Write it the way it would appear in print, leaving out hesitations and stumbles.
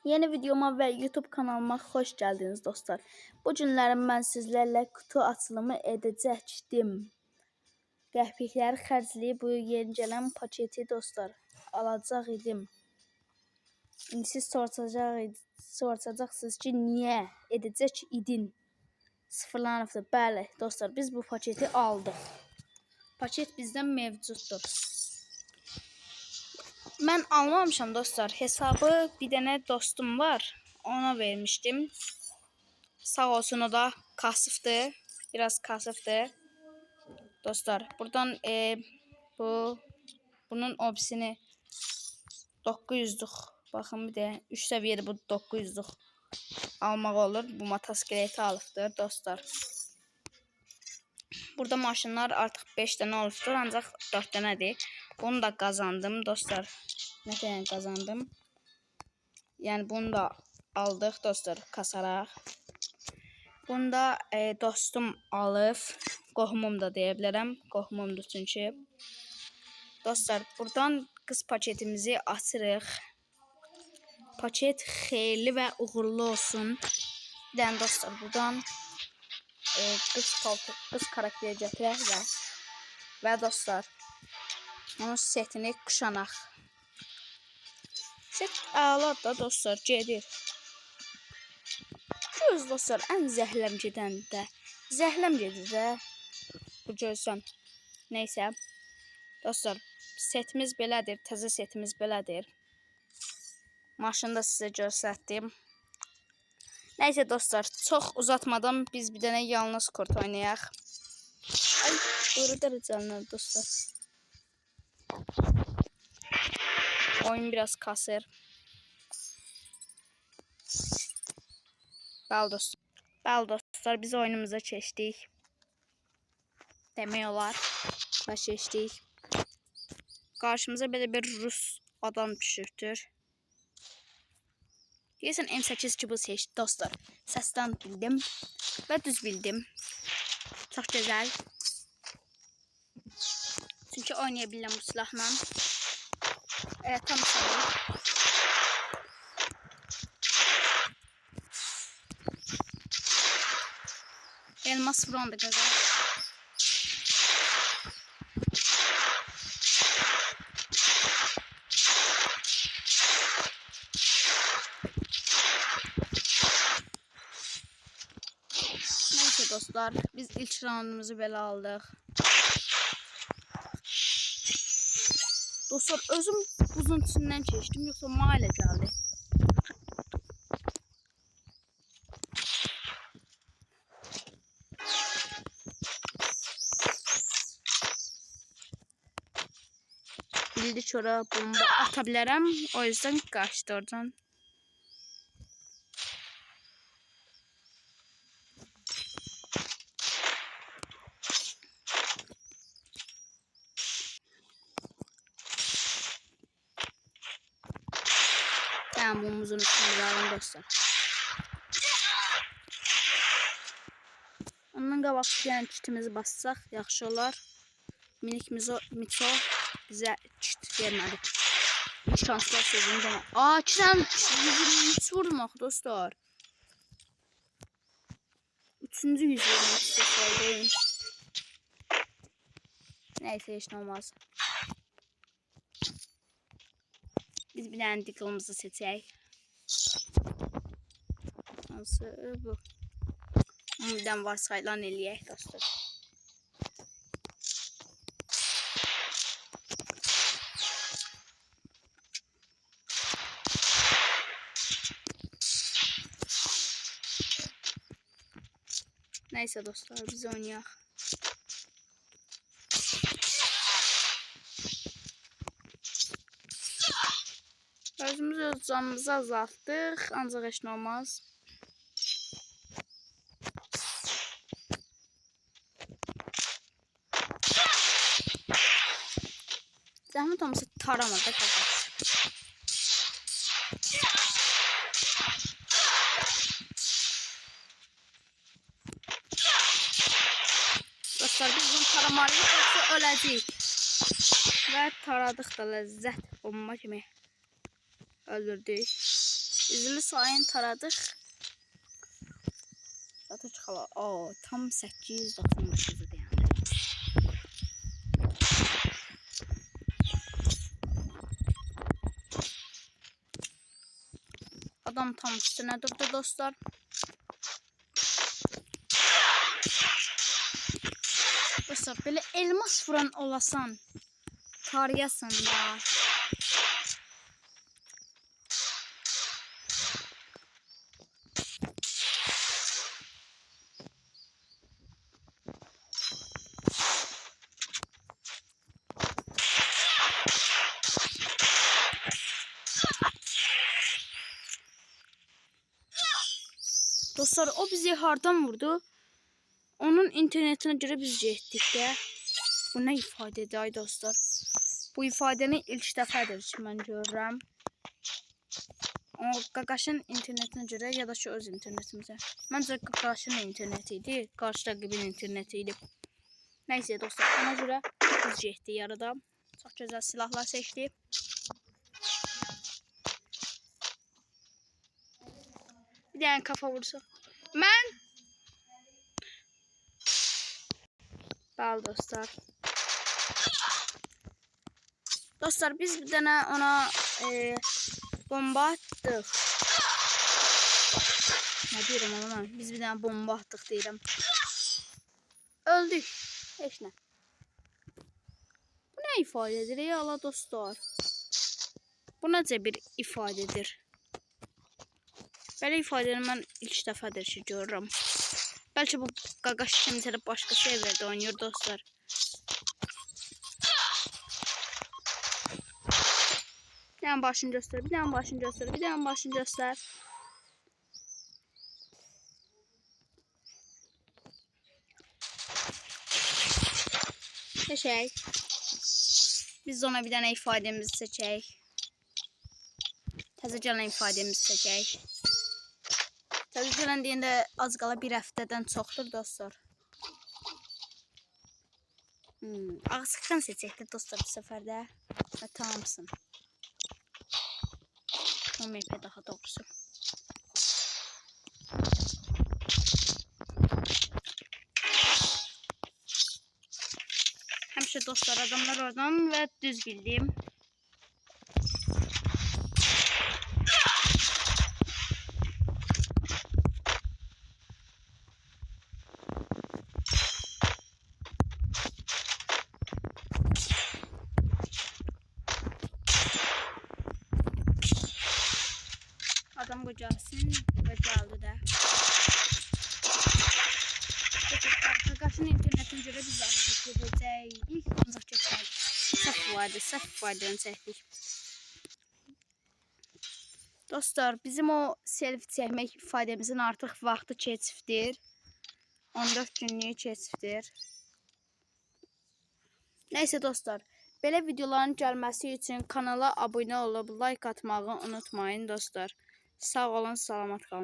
Yeni videoma və YouTube kanalıma xoş gəldiniz dostlar. Bu günlərim mən sizlərlə kutu açılımı edəcəkdim. Qəpikləri xərcləyib bu yeni gələn paketi dostlar alacaq idim. İndi siz soracaqsınız ki, niyə edəcək idin? Sıfırlanıbdır. Bəli dostlar, biz bu paketi aldıq. Paket bizdən mevcuddur. Mən almamışam dostlar. Hesabı bir dənə dostum var. Ona vermişdim. Sağ olsun, o da kasıfdır. Biraz kasıfdır. Dostlar buradan bunun obisini 900'lük. Bakın bir de 3 seviyeli bu 900'lük almaq olur. Bu motosiklet alıbdır dostlar. Burada maşınlar artıq 5 dənə olubdur. Ancaq 4 dənədir. Bunu da kazandım dostlar. Ne kadar kazandım? Yani bunu da aldıq dostlar kasaraq. Bunu da dostum alıb. Qohumum da deyə bilərəm. Qohumumdur çünki. Dostlar buradan qız paketimizi açırıq. Paket xeyirli və uğurlu olsun. Bir dənə dostlar buradan qız karakteri gətirək və dostlar onun setini kuşanaq. Set əla da dostlar gedir. Göz dostlar ən zəhləm gedən də. Zəhləm gedir də. Bu gözdən. Neysə. Dostlar setimiz belədir. Təzə setimiz belədir. Maşını da sizə göstərdim. Neysə dostlar, çox uzatmadan biz bir dənə yalnız kurt oynayaq. Ay, buyur dərəcələr dostlar. Oyun biraz kasır. Bəli dostlar, biz oyunumuza keçdik. Demək olar və keçdik. Qarşımıza belə bir Rus adam düşübdür. Deyəsən M8 çubuğu seçdi dostlar. Səsdən bildim və düz bildim. Çox gözəl. Çünki oynaya bilirəm bu silahla. Tam sabır. Elmas vuran da gözəl. Neyse dostlar, biz ilk roundumuzu belə aldıq. Dostlar, özüm buzun içindən keçdim, yoxsa mailə gəldi. Bildi ki, oraya bomba ata bilərəm, o yüzden qaçdı oradan. Ben bombamızın üstünü aldım dostlar. Ondan qabaq gələn kitimizi bassaq yaxşı olar. Minik Mitso bizə kit vermədi. Şanslar sözünü demə. Aa, 2 dənə 123 vurdum axı dostlar. 3-cü 123 saydım. Neyse, heç nə olmaz. Biz bir dənə diqqətimizi seçək. Hansı bu? Buradan varsayılan eləyək dostlar. Neyse dostlar, biz oynayaq. Özümüz öz canımızı azaltdıq, ancaq heç nə olmaz. Zəhmət olmasa taramada qalaq. Dostlar, biz bunu taramalıyıq, yoxsa öləcəyik. Və taradık da ləzzət bomba kimi öldürdük. İzli sayın taradık. Zaten çıxala. Oo, tam 899-dur yəni. Adam tam üstünə durdu dostlar. Dostlar, belə elmas vuran olasan tarıyasın da. Dostlar, o bizi hardan vurdu? Onun internetine göre biz getdik də. Bu nə ifadədir ay dostlar? Bu ifadəni ilk dəfədir ki mən görürəm. O Qaqaşın internetinə görə ya da ki öz internetimizə. Məncə Qaqaşın interneti idi, qarşı rəqibin interneti idi. Nəysə dostlar, ona görə biz getdik yarıda. Çox gözəl silahlar seçdik. Bir dənə kafa vursa. Mən Bəli dostlar. Dostlar, biz bir dənə ona bomba atdıq. Nə deyirəm ona? Biz bir dənə bomba atdıq deyirəm. Öldük. Heç nə. Bu nə ifadədir ey Allah dostlar? Bu necə bir ifadədir? Belə ifadəni mən ilk dəfədir ki görürəm. Bəlkə bu Qaqaş kimsə başqa serverdə oynayır dostlar. Bir dənə başını göstər, bir dənə başını göstər, bir dənə başını göstər. Seçək. Biz ona bir dənə ifadəmizi seçək. Təzə gələn ifadəmizi seçək. Təzə gələn deyəndə az qala bir həftədən çoxdur dostlar. Ağzıqdan seçəkdir dostlar bu səfərdə. Və tamamsın. O MP daha doğrusu. Həmişə dostlar adamlar oradan və düz bildim. Adam qocalsın və gəldi də. Qaqaşın internetinə görə biz alacaq gedəcəyik. Ancaq getmədik. Səhv ifadəni çəkdik. Dostlar, bizim o selfie çəkmək ifadəmizin artıq vaxtı keçibdir. 14 günlük keçibdir. Nəysə dostlar, belə videoların gəlməsi üçün kanala abunə olub like atmağı unutmayın dostlar. Sağ olun, salamat qalın.